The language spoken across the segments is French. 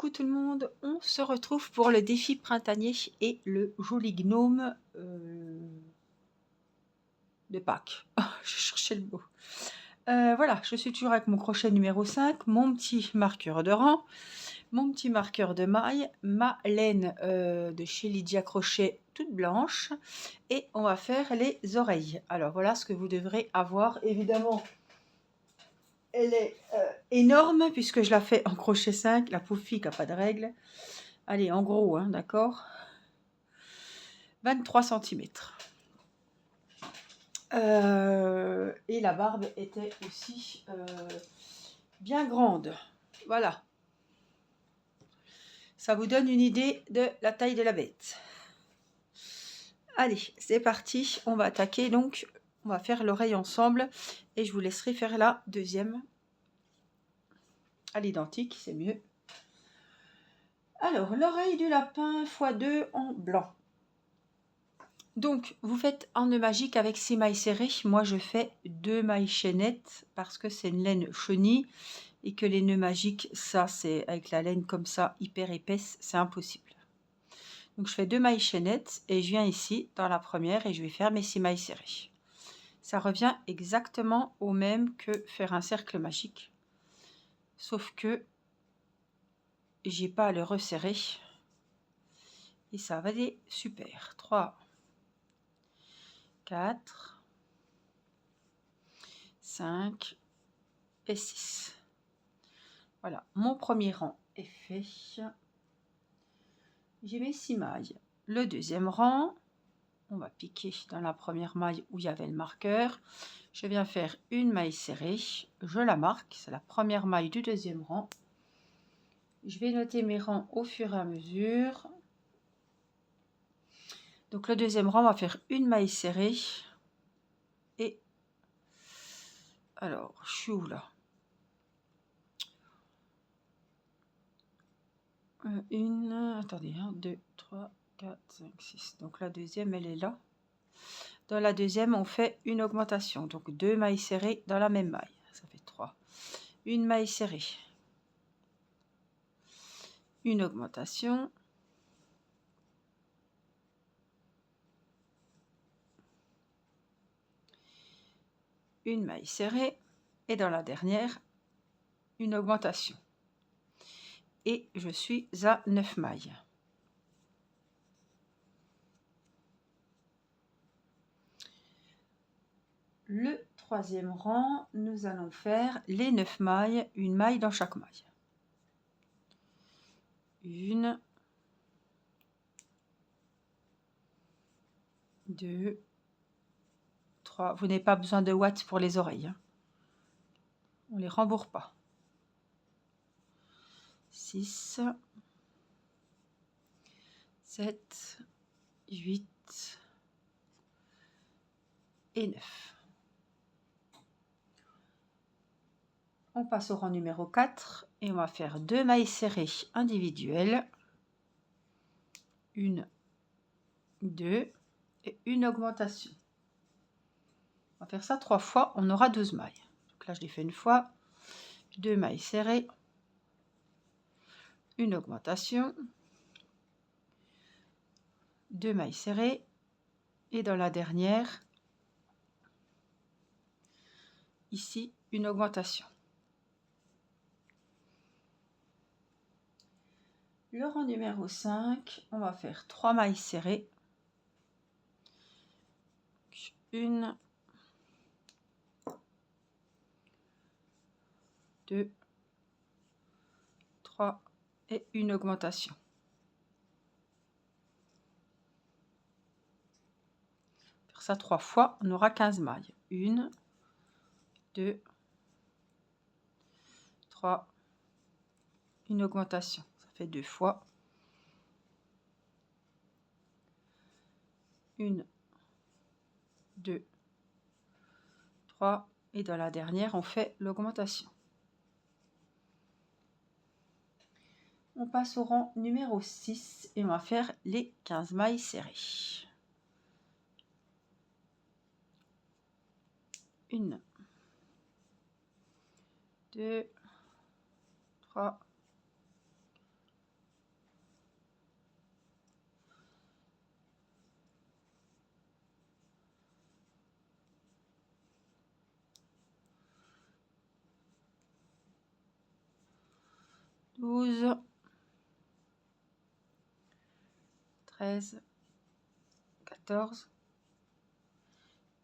Coucou tout le monde, on se retrouve pour le défi printanier et le joli gnome de Pâques. Je cherchais le mot. Voilà, je suis toujours avec mon crochet numéro 5, mon petit marqueur de rang, mon petit marqueur de maille, ma laine de chez Lydia Crochet toute blanche et on va faire les oreilles. Alors voilà ce que vous devrez avoir. Évidemment, elle est énorme puisque je la fais en crochet 5, la pauvre fille qui n'a pas de règles. Allez, en gros, hein, d'accord, 23 centimètres. Et la barbe était aussi bien grande. Voilà. Ça vous donne une idée de la taille de la bête. Allez, c'est parti. On va attaquer donc. On va faire l'oreille ensemble. Et je vous laisserai faire la deuxième. À l'identique, c'est mieux. Alors, l'oreille du lapin x2 en blanc. Donc, vous faites un nœud magique avec 6 mailles serrées. Moi, je fais 2 mailles chaînettes parce que c'est une laine chenille et que les nœuds magiques, ça, c'est avec la laine comme ça, hyper épaisse, c'est impossible. Donc, je fais 2 mailles chaînettes et je viens ici dans la première et je vais faire mes 6 mailles serrées. Ça revient exactement au même que faire un cercle magique, sauf que j'ai pas à le resserrer et ça va aller super. 3, 4, 5 et 6. Voilà, mon premier rang est fait. J'ai mes 6 mailles. Le deuxième rang, on va piquer dans la première maille où il y avait le marqueur. Je viens faire une maille serrée, je la marque, c'est la première maille du deuxième rang. Je vais noter mes rangs au fur et à mesure. Donc le deuxième rang, on va faire une maille serrée. Et alors, je suis où là? Attendez, 1, 2, 3, 4, 5, 6. Donc la deuxième, elle est là. Dans la deuxième, on fait une augmentation. Donc 2 mailles serrées dans la même maille. Ça fait 3. Une maille serrée. Une augmentation. Une maille serrée. Et dans la dernière, une augmentation. Et je suis à 9 mailles. Le troisième rang, nous allons faire les 9 mailles, une maille dans chaque maille. Une, 2, 3. Vous n'avez pas besoin de watts pour les oreilles, hein. On ne les rembourre pas. 6, 7, 8 et 9. On passe au rang numéro 4 et on va faire 2 mailles serrées individuelles. 1, 2 et une augmentation. On va faire ça 3 fois, on aura 12 mailles. Donc là, je l'ai fait une fois. 2 mailles serrées. Une augmentation. 2 mailles serrées. Et dans la dernière, ici, une augmentation. Le rang numéro 5, on va faire 3 mailles serrées. 1, 2, 3 et une augmentation. Faire ça 3 fois, on aura 15 mailles. 1, 2, 3, une augmentation. Ça fait 2 fois. 1, 2, 3 et dans la dernière, on fait l'augmentation. On passe au rang numéro 6 et on va faire les 15 mailles serrées. 1, 2, 3, 12, 13, 14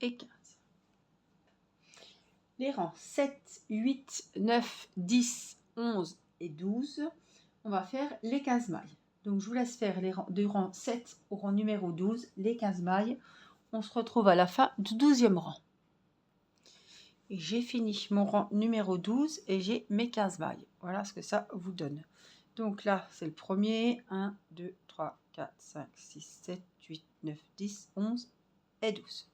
et 15. Les rangs 7, 8, 9, 10, 11 et 12, on va faire les 15 mailles. Donc je vous laisse faire les rangs, du rang 7 au rang numéro 12, les 15 mailles. On se retrouve à la fin du 12e rang. Et j'ai fini mon rang numéro 12 et j'ai mes 15 mailles. Voilà ce que ça vous donne. Donc là, c'est le premier. 1, 2, 3, 4, 5, 6, 7, 8, 9, 10, 11 et 12.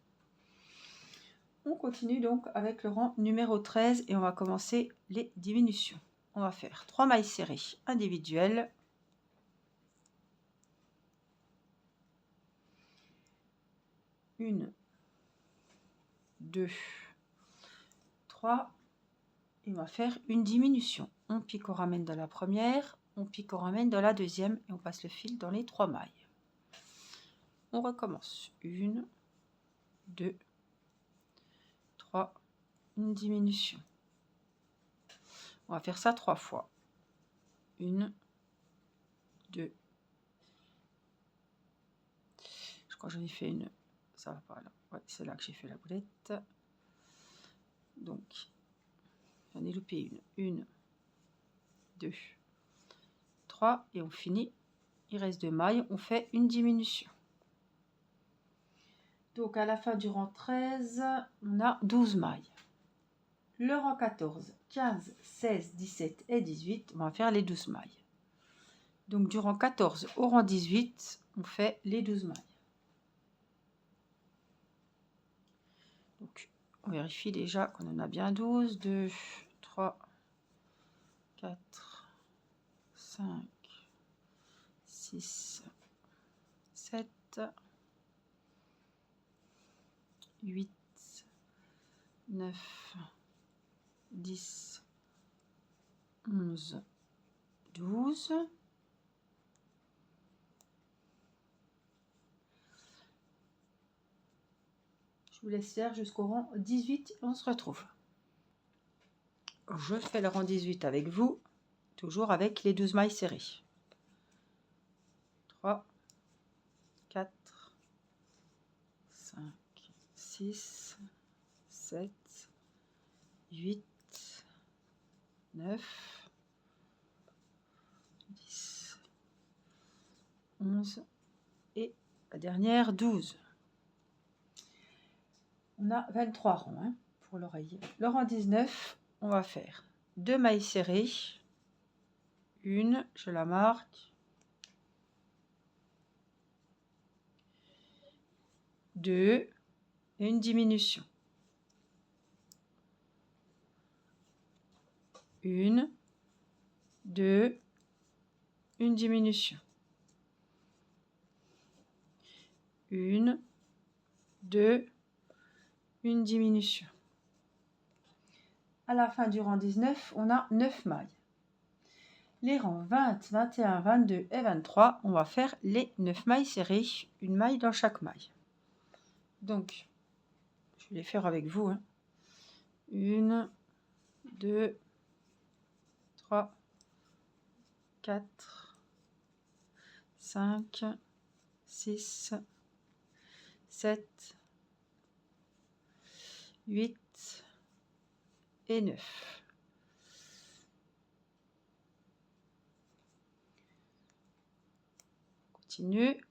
On continue donc avec le rang numéro 13 et on va commencer les diminutions. On va faire 3 mailles serrées individuelles. 1, 2, 3. Et on va faire une diminution. On pique au ramène dans la première, on pique au ramène dans la deuxième et on passe le fil dans les 3 mailles. On recommence. 1, 2, 3, une diminution. On va faire ça 3 fois. 1, 2. Je crois que j'en ai fait une. Ça va pas là. Ouais, c'est là que j'ai fait la boulette. Donc, j'en ai loupé une. 1, 2, 3. Et on finit. Il reste 2 mailles. On fait une diminution. Donc, à la fin du rang 13, on a 12 mailles. Le rang 14, 15, 16, 17 et 18, on va faire les 12 mailles. Donc, du rang 14 au rang 18, on fait les 12 mailles. Donc, on vérifie déjà qu'on en a bien 12. 2, 3, 4, 5, 6, 7, 8, 9, 10, 11, 12. Je vous laisse faire jusqu'au rang 18 et on se retrouve. Je fais le rang 18 avec vous, toujours avec les 12 mailles serrées. 3, 4, 5, 6, 7, 8, 9, 10, 11 et la dernière 12. On a 23 rangs hein, pour l'oreille. Le rang 19, on va faire 2 mailles serrées. Une, je la marque. 2 et une diminution. 1, 2, une diminution. 1, 2, une diminution. À la fin du rang 19, on a 9 mailles. Les rangs 20, 21, 22 et 23, on va faire les 9 mailles serrées, une maille dans chaque maille. Donc, je vais les faire avec vous. 1, 2, 3, 4, 5, 6, 7, 8 et 9. Continue.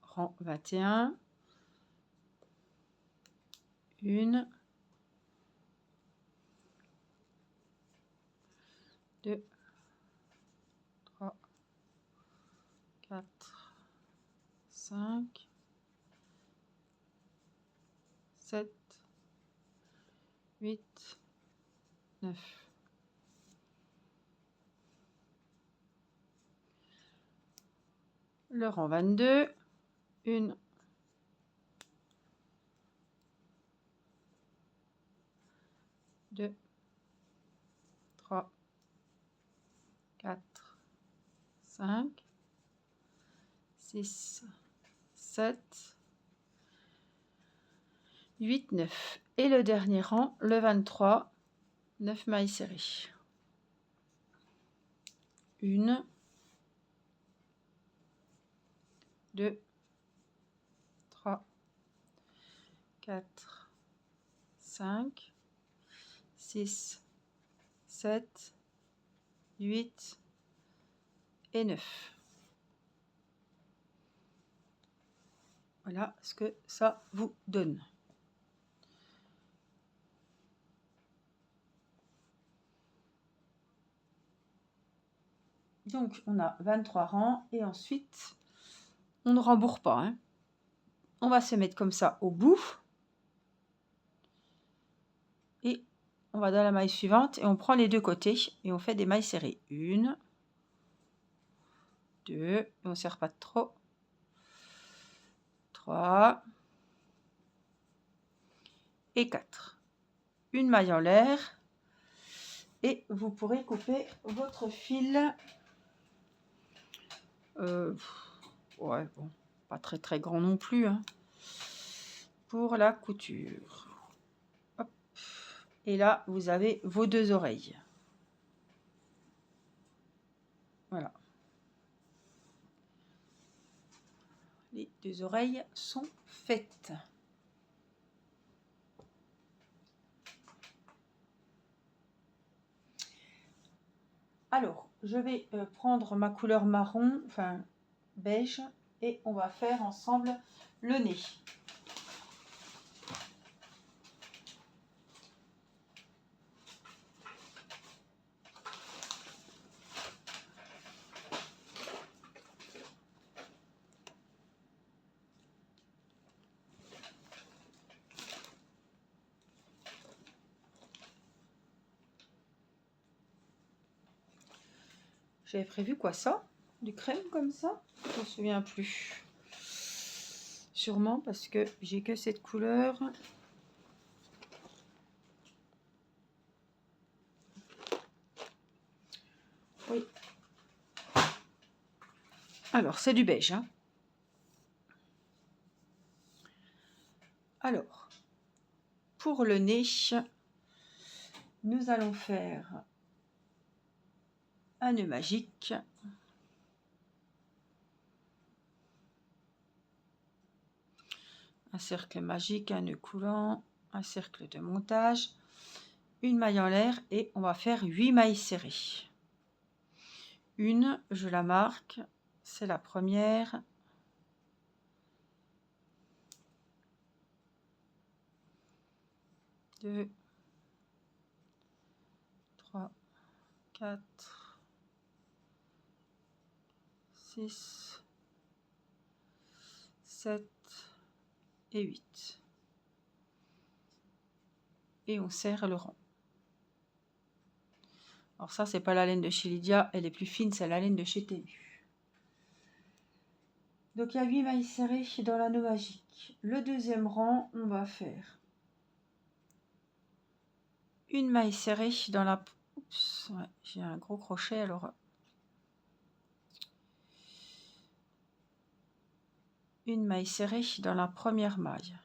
Rang 21. 1, 2, 3, 4, 5, 7, 8, 9. Le rang 22, 1, 2, 3, 4, 5, 6, 7, 8, 9. Et le dernier rang, le 23, 9 mailles serrées. 1, 1, 2, 3, 4, 5, 6, 7, 8 et 9. Voilà ce que ça vous donne. Donc, on a 23 rangs et ensuite, on ne rembourre pas. Hein. On va se mettre comme ça au bout. Et on va dans la maille suivante et on prend les deux côtés et on fait des mailles serrées. 1, 2, et on ne serre pas trop. 3 et 4. Une maille en l'air. Et vous pourrez couper votre fil. Ouais, bon, pas très très grand non plus. Hein, pour la couture. Hop. Et là, vous avez vos deux oreilles. Voilà. Les deux oreilles sont faites. Alors, je vais prendre ma couleur marron, enfin beige, et on va faire ensemble le nez. J'avais prévu quoi ça? Du crème comme ça? Je ne me souviens plus. Sûrement parce que j'ai que cette couleur. Oui. Alors, c'est du beige. Hein. Alors, pour le nez, nous allons faire un nœud magique. Un cercle magique, un nœud coulant, un cercle de montage, une maille en l'air et on va faire 8 mailles serrées. Une, je la marque, c'est la première. 2, 3, 4, 6, 7 et 8. Et on serre le rang. Alors ça, c'est pas la laine de chez Lydia, elle est plus fine, c'est la laine de chez Temu. Donc il y a 8 mailles serrées dans l'anneau magique. Le deuxième rang, on va faire une maille serrée dans la... Oups, ouais, j'ai un gros crochet, alors... Une maille serrée dans la première maille.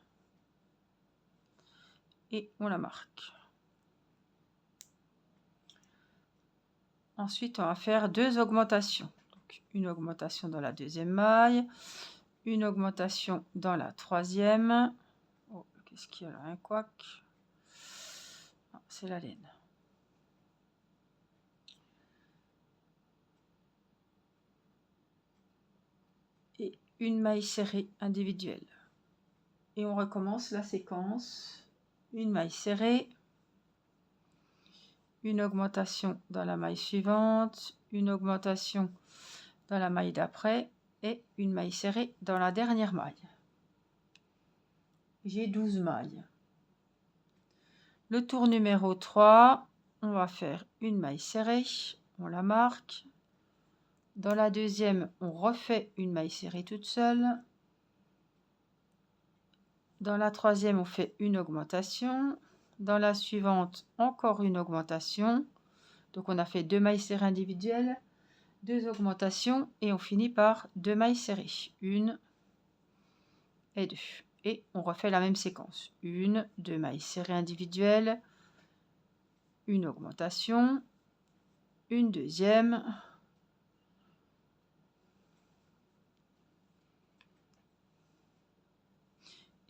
Et on la marque. Ensuite, on va faire 2 augmentations. Donc, une augmentation dans la deuxième maille, une augmentation dans la troisième. Oh, qu'est-ce qu'il y a là? Un couac. C'est la laine. Et une maille serrée individuelle. Et on recommence la séquence. Une maille serrée, une augmentation dans la maille suivante, une augmentation dans la maille d'après et une maille serrée dans la dernière maille. J'ai 12 mailles. Le tour numéro 3, on va faire une maille serrée, on la marque. Dans la deuxième, on refait une maille serrée toute seule. Dans la troisième, on fait une augmentation. Dans la suivante, encore une augmentation. Donc on a fait 2 mailles serrées individuelles, 2 augmentations et on finit par 2 mailles serrées. 1 et 2. Et on refait la même séquence. 1, 2 mailles serrées individuelles, une augmentation, une deuxième,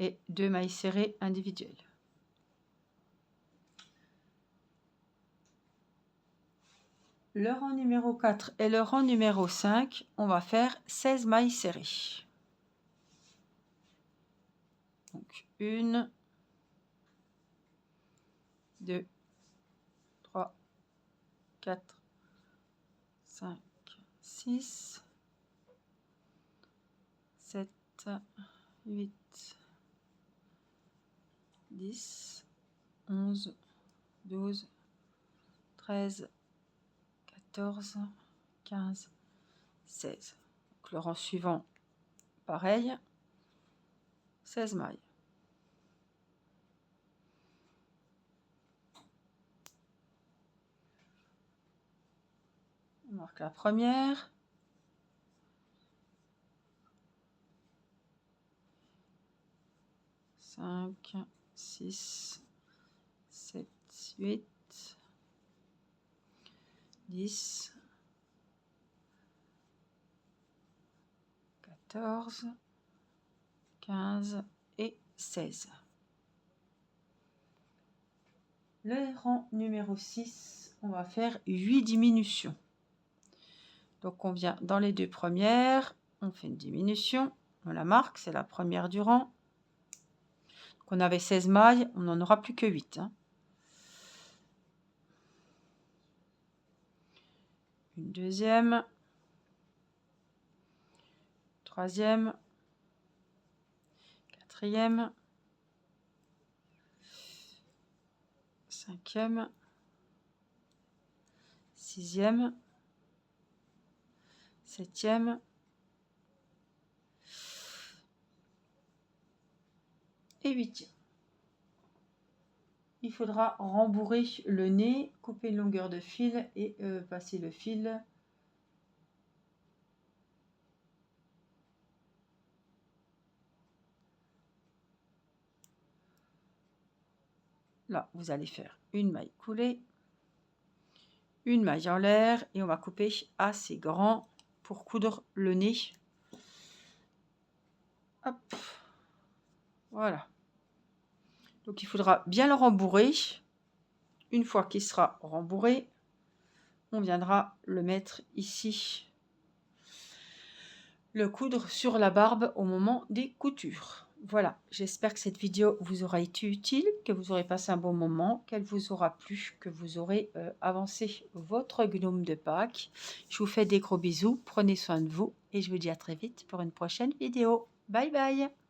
et 2 mailles serrées individuelles. Le rang numéro 4 et le rang numéro 5, on va faire 16 mailles serrées. Donc 1, 2, 3, 4, 5, 6, 7, 8, 10, 11, 12, 13, 14, 15, 16. Donc, le rang suivant, pareil, 16 mailles. On marque la première. Cinq, 6, 7, 8, 10, 14, 15 et 16. Le rang numéro 6, on va faire 8 diminutions. Donc on vient dans les deux premières, on fait une diminution, on la marque, c'est la première du rang. Donc on avait 16 mailles, on n'en aura plus que 8. Une deuxième, troisième, quatrième, cinquième, sixième, septième, et huitième. Il faudra rembourrer le nez, couper une longueur de fil et passer le fil là. Vous allez faire une maille coulée, une maille en l'air et on va couper assez grand pour coudre le nez. Hop, voilà. Donc il faudra bien le rembourrer. Une fois qu'il sera rembourré, on viendra le mettre ici, le coudre sur la barbe au moment des coutures. Voilà, j'espère que cette vidéo vous aura été utile, que vous aurez passé un bon moment, qu'elle vous aura plu, que vous aurez avancé votre gnome de Pâques. Je vous fais des gros bisous, prenez soin de vous et je vous dis à très vite pour une prochaine vidéo. Bye bye!